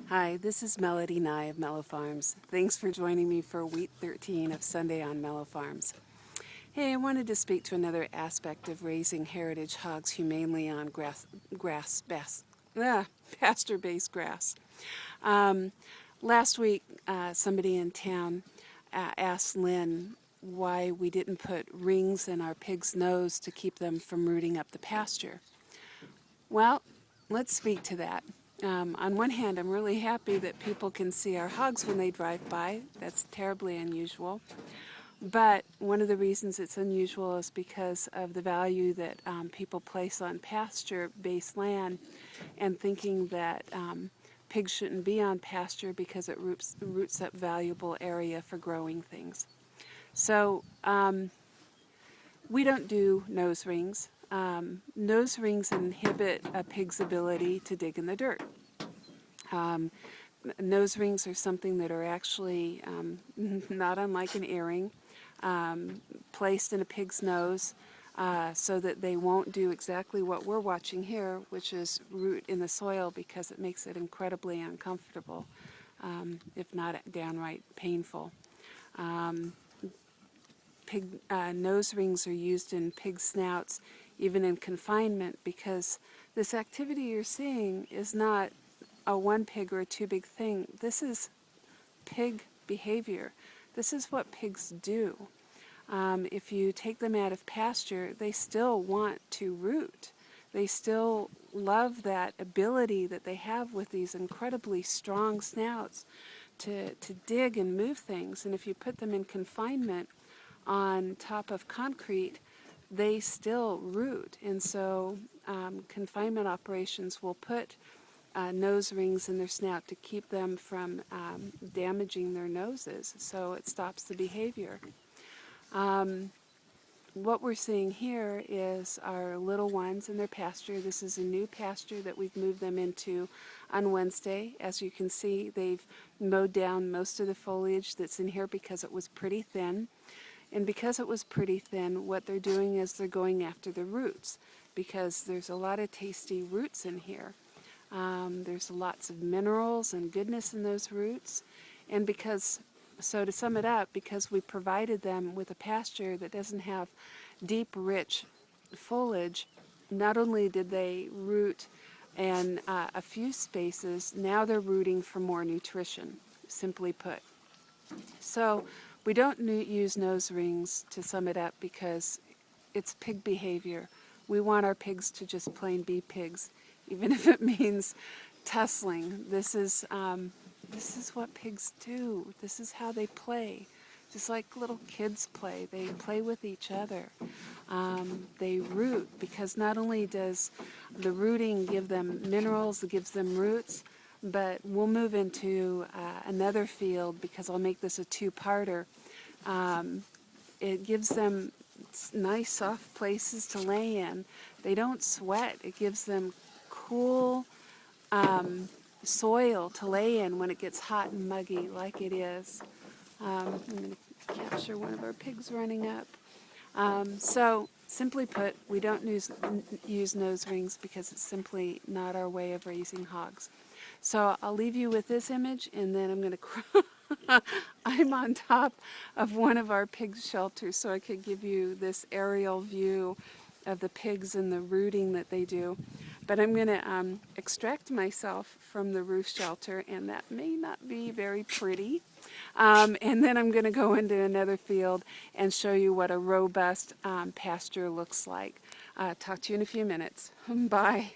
Hi, this is Melody Nye of Melo Farms. Thanks for joining me for week 13 of Sunday on Melo Farms. Hey, I wanted to speak to another aspect of raising heritage hogs humanely on pasture-based grass. Last week, somebody in town asked Lynn why we didn't put rings in our pig's nose to keep them from rooting up the pasture. Well, let's speak to that. On one hand, I'm really happy that people can see our hogs when they drive by. That's terribly unusual. But one of the reasons it's unusual is because of the value that people place on pasture-based land and thinking that pigs shouldn't be on pasture because it roots up valuable area for growing things. So we don't do nose rings. Nose rings inhibit a pig's ability to dig in the dirt. Nose rings are something that are actually not unlike an earring, placed in a pig's nose so that they won't do exactly what we're watching here, which is root in the soil, because it makes it incredibly uncomfortable, if not downright painful. Nose rings are used in pig snouts, even in confinement, because this activity you're seeing is not a one pig or a two pig thing. This is pig behavior. This is what pigs do. If you take them out of pasture, they still want to root. They still love that ability that they have with these incredibly strong snouts to dig and move things. And if you put them in confinement on top of concrete, they still root. And so confinement operations will put nose rings in their snout to keep them from damaging their noses, so it stops the behavior. What we're seeing here is our little ones in their pasture. This is a new pasture that we've moved them into on Wednesday. As you can see, they've mowed down most of the foliage that's in here because it was pretty thin. And because it was pretty thin, what they're doing is they're going after the roots, because there's a lot of tasty roots in here. There's lots of minerals and goodness in those roots. And so to sum it up, because we provided them with a pasture that doesn't have deep, rich foliage, not only did they root in a few spaces, now they're rooting for more nutrition, simply put. So we don't use nose rings, to sum it up, because it's pig behavior. We want our pigs to just plain be pigs, even if it means tussling. This is what pigs do. This is how they play. Just like little kids play. They play with each other. They root, because not only does the rooting give them minerals, it gives them roots, but we'll move into another field, because I'll make this a two-parter. It gives them nice soft places to lay in. They don't sweat. It gives them cool soil to lay in when it gets hot and muggy like it is. I'm going to capture one of our pigs running up. So simply put, we don't use nose rings because it's simply not our way of raising hogs. So I'll leave you with this image, and then I'm going to I'm on top of one of our pig shelters, so I could give you this aerial view of the pigs and the rooting that they do. But I'm going to extract myself from the roof shelter, and that may not be very pretty. And then I'm going to go into another field and show you what a robust pasture looks like. Talk to you in a few minutes. Bye.